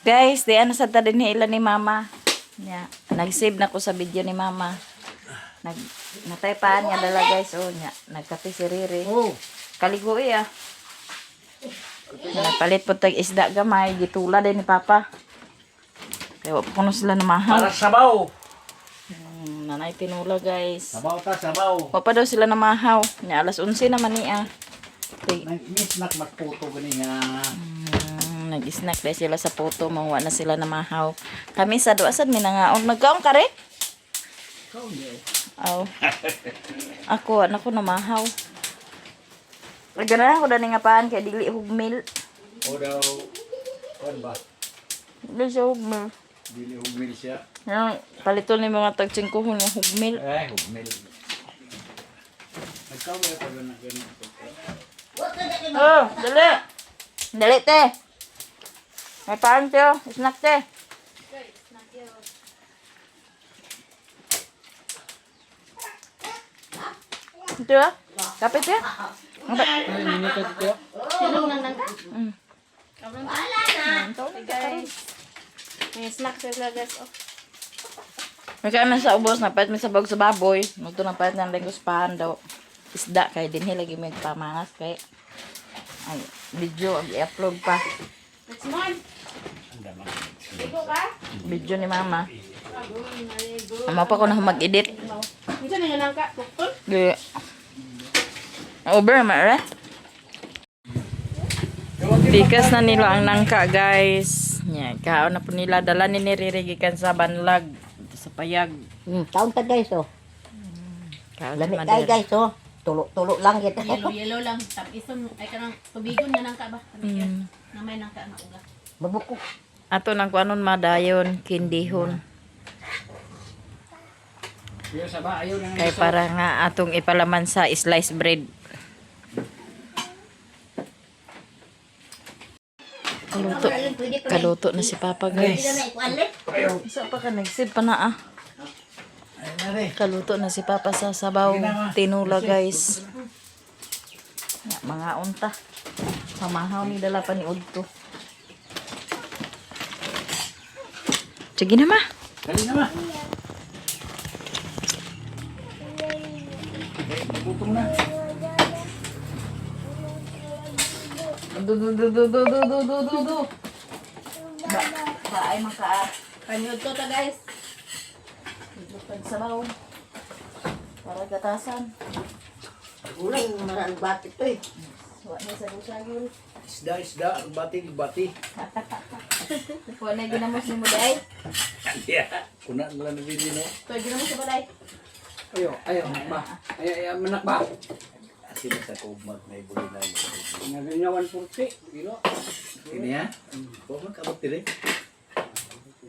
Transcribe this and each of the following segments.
Guys, di ano sa tadin ila ni mama. Nya, nag-save na ko sa video ni mama. Nataypaan niya dala guys. Oh, nya, nagkape si Riri. Oh. Kaligo iya. Palit po tag isda gamay, gitula din ni papa. Kaya wala po sila namahaw. Para sabaw. Nanay tinula guys. Sabaw ta, sabaw. Wala pa daw sila namahaw. Nya, alas 11 naman niya. Nag-snack magputo gani nga. Nag-snack dahil sila sa puto. Mahuwa na sila namahaw. Kami sa doasan, minangaon. Magkaon ka rin? Ikaw niyo. Oh. Ako, anak ko namahaw. Ganahan ko dani nga paan kaya dili hugmil. O daw, ano ba? Dili siya hugmil. Dili hugmil siya. Yan, paliton ni mga tagtsingkuhon nga hugmil. Hugmil. Nagkaw mo ito na ganun. Oh, dali. Dali, te. May paan, te. Snack, te. Ito, ah. Kapit, te. Ay, nini ka dito. Sinong nangka? Wala na. Guys. May snack sila guys. Oh. May kaya man sa ubos, napait may sabag sa baboy. Magto na pait ng lengos pahan daw. Isda, kaya din lagi may pamangas. Kaya, ay, video, i-upload pa. It's mine. Ligo ka? Video ni mama. Ama pa ko na mag-edit. Ito na yung nangka. Tukol. Di. Over, mara. Tikas na nila ang nangka, guys. Nya, kaon na po nila. Dala ni niririgikan sa banlag. Sa payag. Taon ta guys oh. Kaon sa Lamig madera. kay guys oh. Tulo lang kita. Yellow lang. Tapison ay kanang tubigon nga nangka ba? Na may nangka na uga. Babukok. Ato nang kuanon madayon, kindihon. Yo sa ba ayo nang Kay para nga atong ipalaman sa sliced bread. Kaluto na si Papa, guys. Isa pa ka nagsib pa na ah. Ay na re. Kaluto na si Papa sa sabaw. Tinula, guys. Ya, mga unta. Samahaw ni dala pa ni Udto. Sige na ma. Dali na ma. Gutom na. Du. Ba ay maka Kanyod to ta guys. pag sabaw. Para gatasan. Ulang marang batik to eh. Wa na sa busagol. Isda, bati. Wa na ginamos ni mo day. Yeah. Kuna na lang nabili no. To ginamo sa balay. Ayo, ba. Ay, manak ba. Sino sa kumag na ibuli na yun. Naganya 140 kilo. Ini ya? Kung magkabot dire.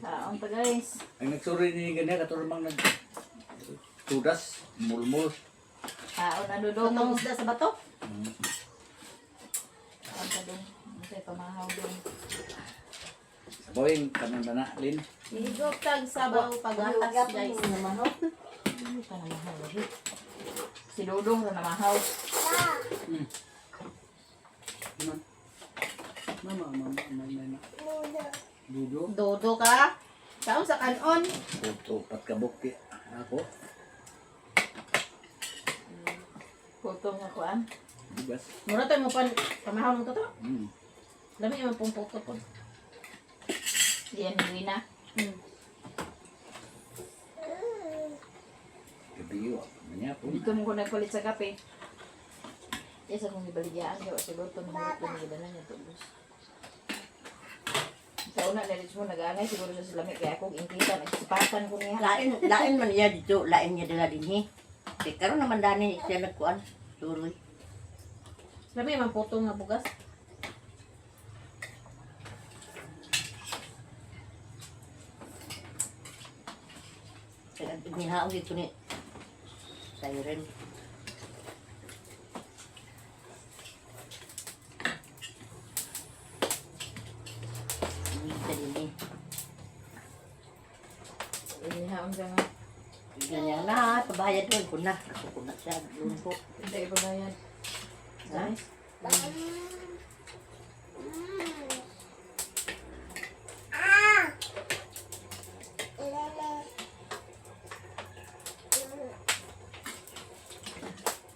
Kaon pa, guys. Ang nagsuri ni ganyan, katulad mang tudas, mulmul. Kaon na Tutong dudong. isda sa bato. Kaon pa dun. Masay pamahaw dun. Sabawin, kanan na Lin. Ihigop tag sabaw paghatas guys. Hindi pa namahaw. Si Dudong na namahaw. Mama. Dudo. Dodo ka. Kaon sa kanon. Puto, patkabok ako. Putong nga kuan. Digas. Mura tayo mo pamahaw ng toto. Lami yung pong puto po. Diyan ni Wina. Kabiyo. Manya po. Dito mo ko nagpalit sa kape. Yes, akong ibaligyan. Kaya siguro ito nahulog ko nagdala niya tubos. Sa una, nalis mo nag-aanay. Siguro sa silamit. Kaya akong ingkita. Nagsipatan ko niya. Lain man niya dito, lain niya dala din eh. Kaya karon naman dani siya nagkuan. Suroy. Lami yung puto nga bugas. Kaya ginahaon dito ni Siren. Isa din eh. Inihaon ka nga. Ganyan na, pabayad doon ko na. Ako ko na siya, doon po. Hindi ba na yan? Guys,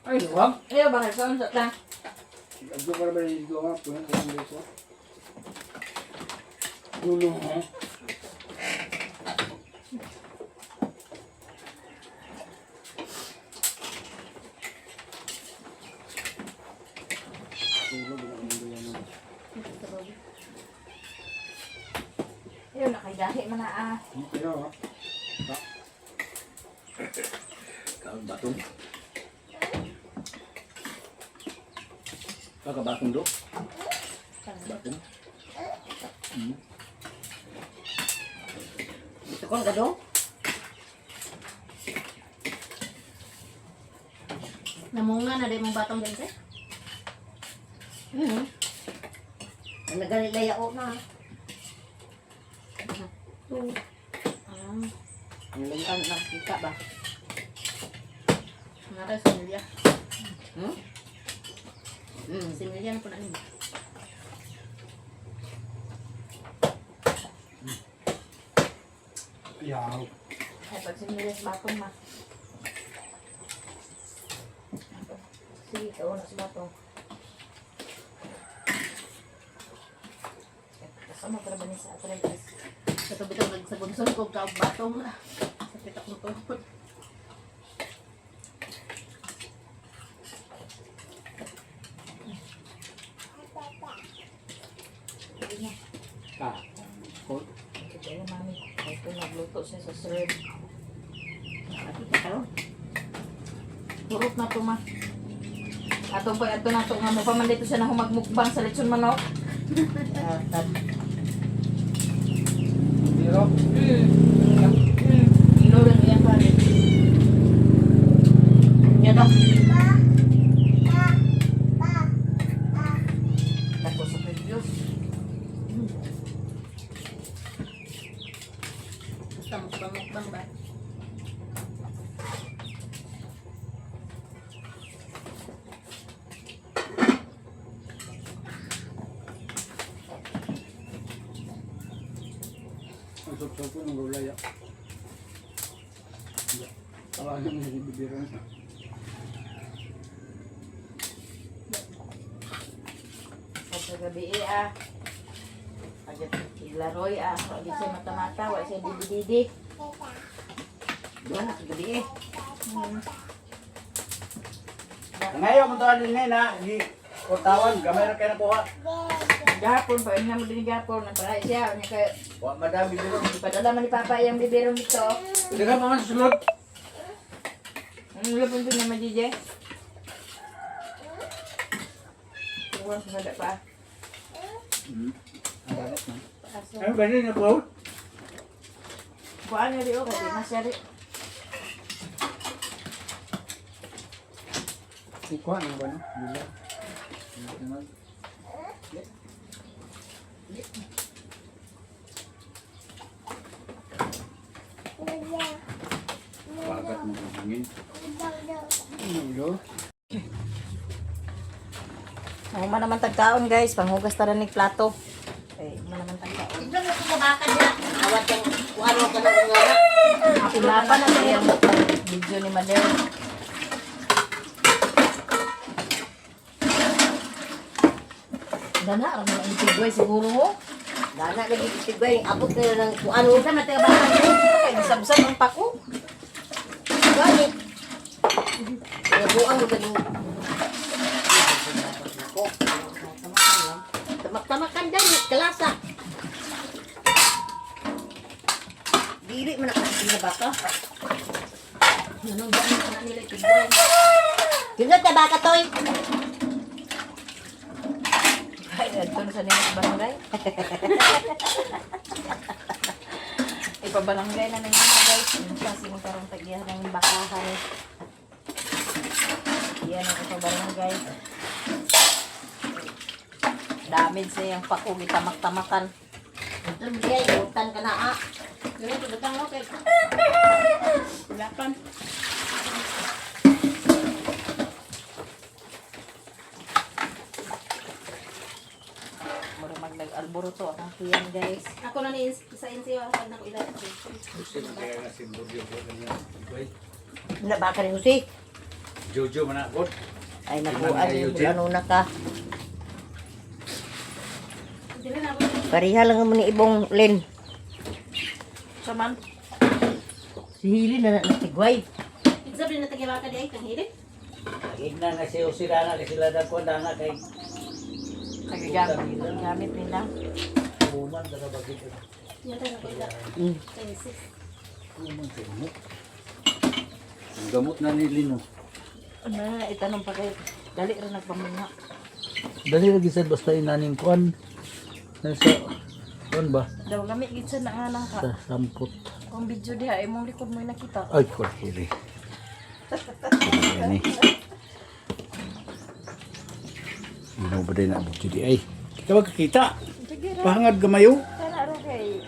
Ay, wag. Ayaw ba kayo sa ta? Agdo para ba dito nga po yung kung dito. Ulo mo. Ayaw nakaidahi man na ah. Pero ha. Kaon batong. Batong do. Batong. Ito kong gadong. Namunga na di mong batong din eh. Ang nagalilaya ko na. Ang lantan ng kita ba? Nara similya. Hmm? Similya na po na nila. Yaw. Ay pag sinilis batong ma. Sige, ikaw na sa batong. Kasama para ba ni sa arthritis? Sa tubitang nagsabunson ko ka batong na. Sa pitak mo tuhod. Ah. Ko. Ito yung mami. Ito nagluto siya sa syrup. Turot na to ma. Ato po ato na to nga mo pa man dito siya na humagmukbang sa lechon manok. Pero Inuran mo yan pa rin. Yan o. Dako sa previous. Basta mukbang ba? ang sop ko ng gulay. Tawa nang bibiro. Sa gabi ah. Agad ilaroy ah. Wala siya mata-mata. Wala siya didi-didi. Doon na kagabi eh. Ngayon mo tawag din na, di ko tawan, gamay na kayo nakuha. Gahapon pa. Yung naman din gahapon. Naparay siya. Kanya kaya. Wa madami bibiro. Ipadala man ni Papa yung bibirong dito. Hindi ka pa man sulod. Ano lapon din naman, Jije? Tuwan sa sada pa. Ano ba yun na po? Buwan niya rin o. Kasi masyari. Ikuha na ba no? Bila. Bagat mo ang hangin. Ang naman tagkaon guys. Panghugas tara ng plato. Ay, naman tagkaon. Tignan mo kung mabakan niya. Awat yung kung ano ka na kung nga. Pinapan na siya yung video ni Mother. Dana, ang mga intigway siguro ho. Dana lagi itigay. Abot na ng kung ano. Sa matabakan mo. Ay, bisab-sab ang pako. Ganit. Kaya buang mo ganun. Tamak-tamakan dyan. Kalasa. Dili man ako na baka. Anong daan sa nila itigway. Kinot na baka toy. Ay, ito sa nila sa barangay. Ipabarangay na ng mga guys. Ano kasi mo parang tagyan ng bakahan. Yan ang ipabarangay. Damage sa yung pako. Gitamak-tamakan. Ito bigay. Utan ka na ah. Ganito, batang mo kay Lapan. Mura magdag-alboroto ang tiyan guys. Ako na ni sa NCO ako na ko ilalagay. Gusto na kaya nga simbol yung ganyan. Wala baka rin Jose. Jojo manakot. Ay Iman nakuan kayo, yung Jin. ano na ka. Dili na ako. Pariha lang mo ni ibong Lin. Saman. Si Hili na natigway. Pizza din na tagiwaka di ay kang hilit. Igna na si Osirana kasi sila dako dana kay Gamit nila. Kuman daga bagito. Yan tayo ko ila. Mm. Tensis. Kuman sa mo. Ang gamot na ni Lino. Ano na itanong pa kay dali ra nagpamunga. Dali lagi sad basta inaning kuan. Nasa kuan ba? Daw gamit gid sa nga nang ka. Sa sampot. Kung video diha imong likod mo nakita. Ay, kuan hili. Ini. Ino ba din na buti di ay. Kita ba kakita? Sige ra. Pahangad gamayo. Kana ra kay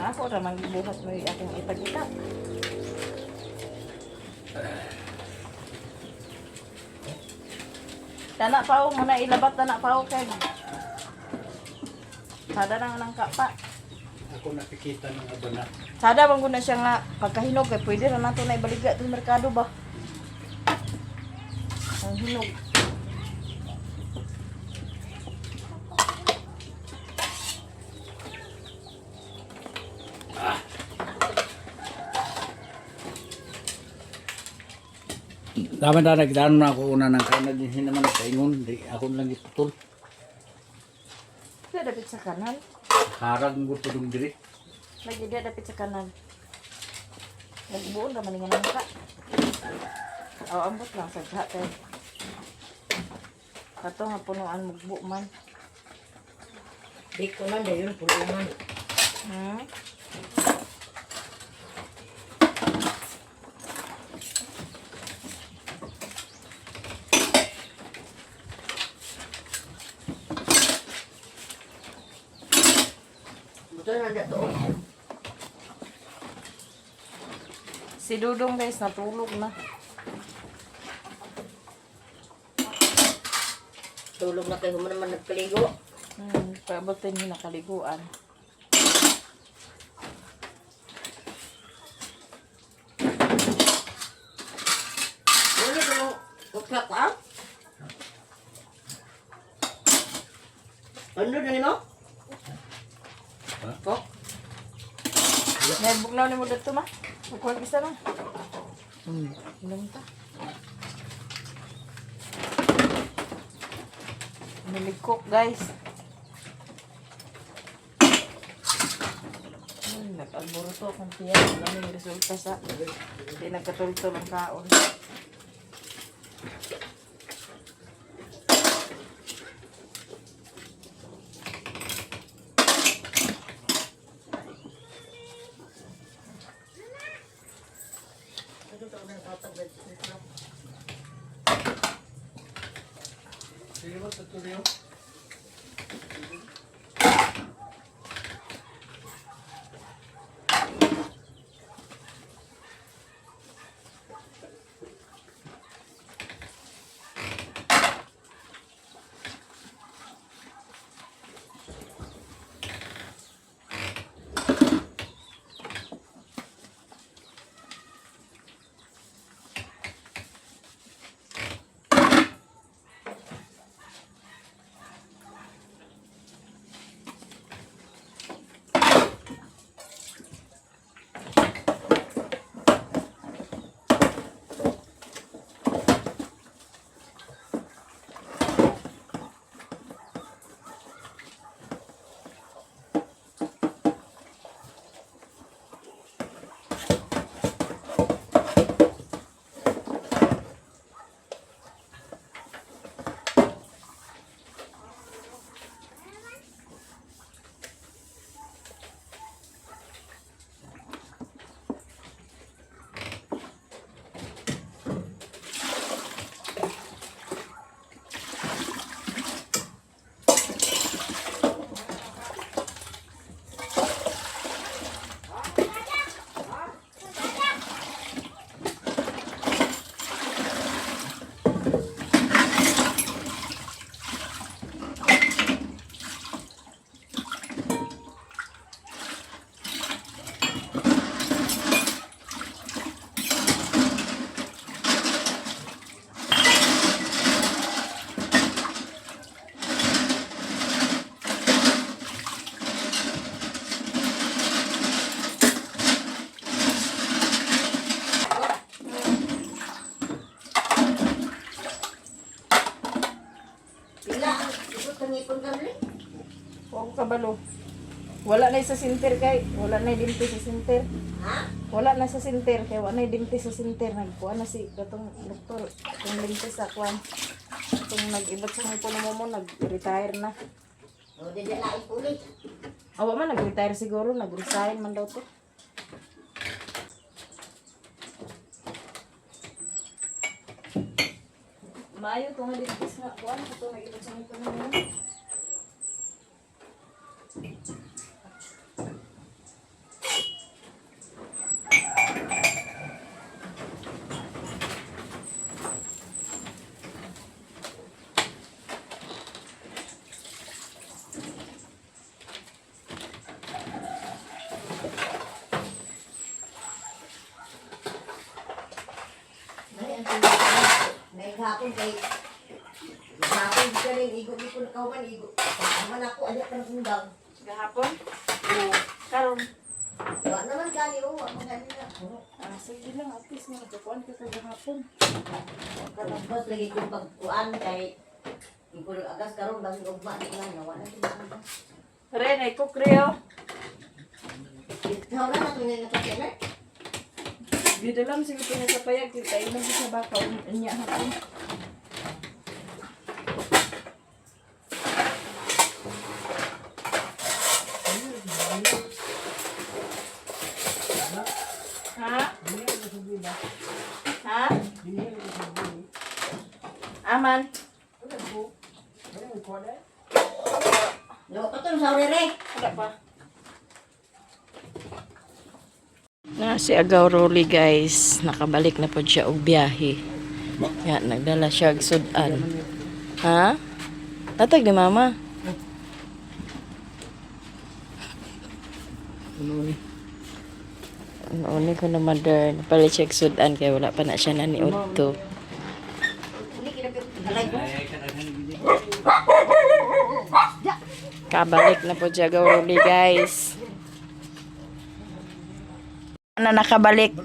ako ra man gibuhat mo akong ipagita. Tanak pa mo na ilabat tanak pa kay. Sada nang nang kapa. Ako nakikita ng abana. Sada bang na siya nga pagkahinog kay pwede ra nato na ibaliga sa merkado ba. Ang hinog. Daman na nagdaan na ako una ng kain na din naman kaingon. Di ako lang iputol. Kaya dapit sa kanan. Harang mo tulong diri. Lagi dia dapit sa kanan. Nagbuon naman nga nang ka. Aw ambot lang sa diha kay. Kato nga punuan mugbo man. Di ko na dayon pulungan. Hmm. Buto na dato. Si Dudong guys natulog na. Tulog na kayo mo naman nagpaligo. Pabutin niyo nakaliguan. Ano ba mo? Uksa ka? Ano na mo? Ha? Kok? Naibugnaw ni mo dito ma. Magkuhan isa ma. Inom ta. Nilikok guys. Nag-alburo to kung tiyan. Alam yung resulta sa hindi nagkatultol ang kaon. Sige ba tutuloy? kabalo. Wala na sa sinter kay, wala na dimti sa sinter. Ha? Wala na sa sinter kay wala na dimti sa sinter. Nagkuha na si katong doktor, kung dimti sa kwan. Kung nag-ibat sa mga puno mo, nag-retire na. O, didalain ulit. Awa man, nag-retire siguro, nag-resign man daw to. Maayo to nga dimti sa kwan, katong nag-ibat sa mga puno mo. Naghapon kay Naghapon ka rin, igo-igo na kauman, igo. Naman ako, anak ka ng undang. Gahapon? Oo. Karon. Wa naman gani, o, wa gani na. Sige lang, at least nga nagkakuan ka kagahapon. Kalabas lagi kong pagkuan kay igo agas karon bang ugma di lang, wala na ito. Ren, ay kukreo. Ikaw na natin nga napakailan. Dito lang sige pinasapayag, kita ilang sa baka, unya hapon. Ha? Ha? Aman. Yo, patong sa urere. Wala pa. Na si Agaw Rolly guys, nakabalik na po siya og biyahe. Yan, nagdala siya og sudan. Ha? Tatag ni mama. Ano ko na mother, napalit siya og sudan kaya wala pa na siya naniod to. Kabalik na po siya Agaw Rolly guys. Na nakabalik.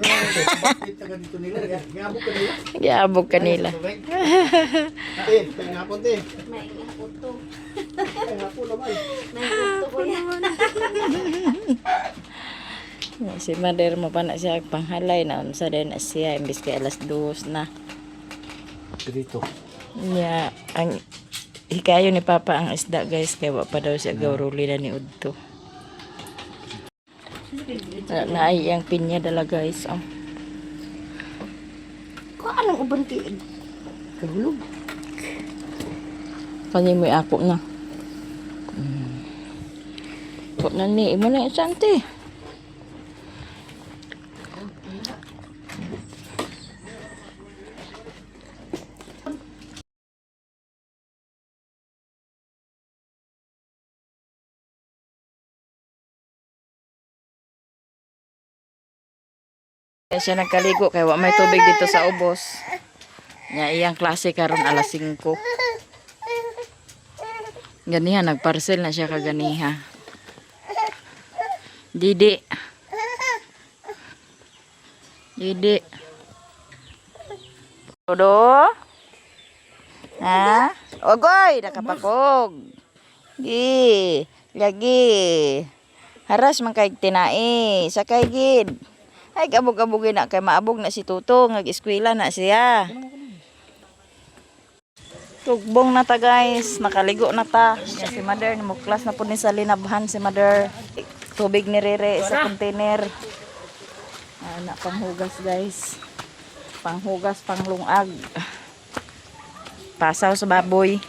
Giabog kanila. Si Mother mo pa na siya panghalay na unsa din na siya imbis kay alas 2 na. Dito. Nya ang hikayo ni Papa ang isda guys kay wa pa daw siya gawruli na ni Udto. Naay ang pinya dala guys. Oh. Ko anong uban ti? Kahulog. Kanya mo ako na. Po na ni imo na isante. Kaya siya nagkaligo kaya wa may tubig dito sa ubos. Nya iyang klase karon alas 5. Ganiha nagparcel na siya kaganiha. Didi. Didi. Todo. Ha? Ogoy, nakapakog. Gi, lagi. Haras man kay tinai, sakay gid. Ay, kabog-kabogin na kay maabog na si Tuto, nag-eskwela na siya. Tugbong na ta guys, nakaligo na ta. Yan si Mother, muklas na po ni sa linabhan si Mother. Tubig ni Rere sa container. Anak panghugas guys. Panghugas, panglungag. Pasaw sa baboy.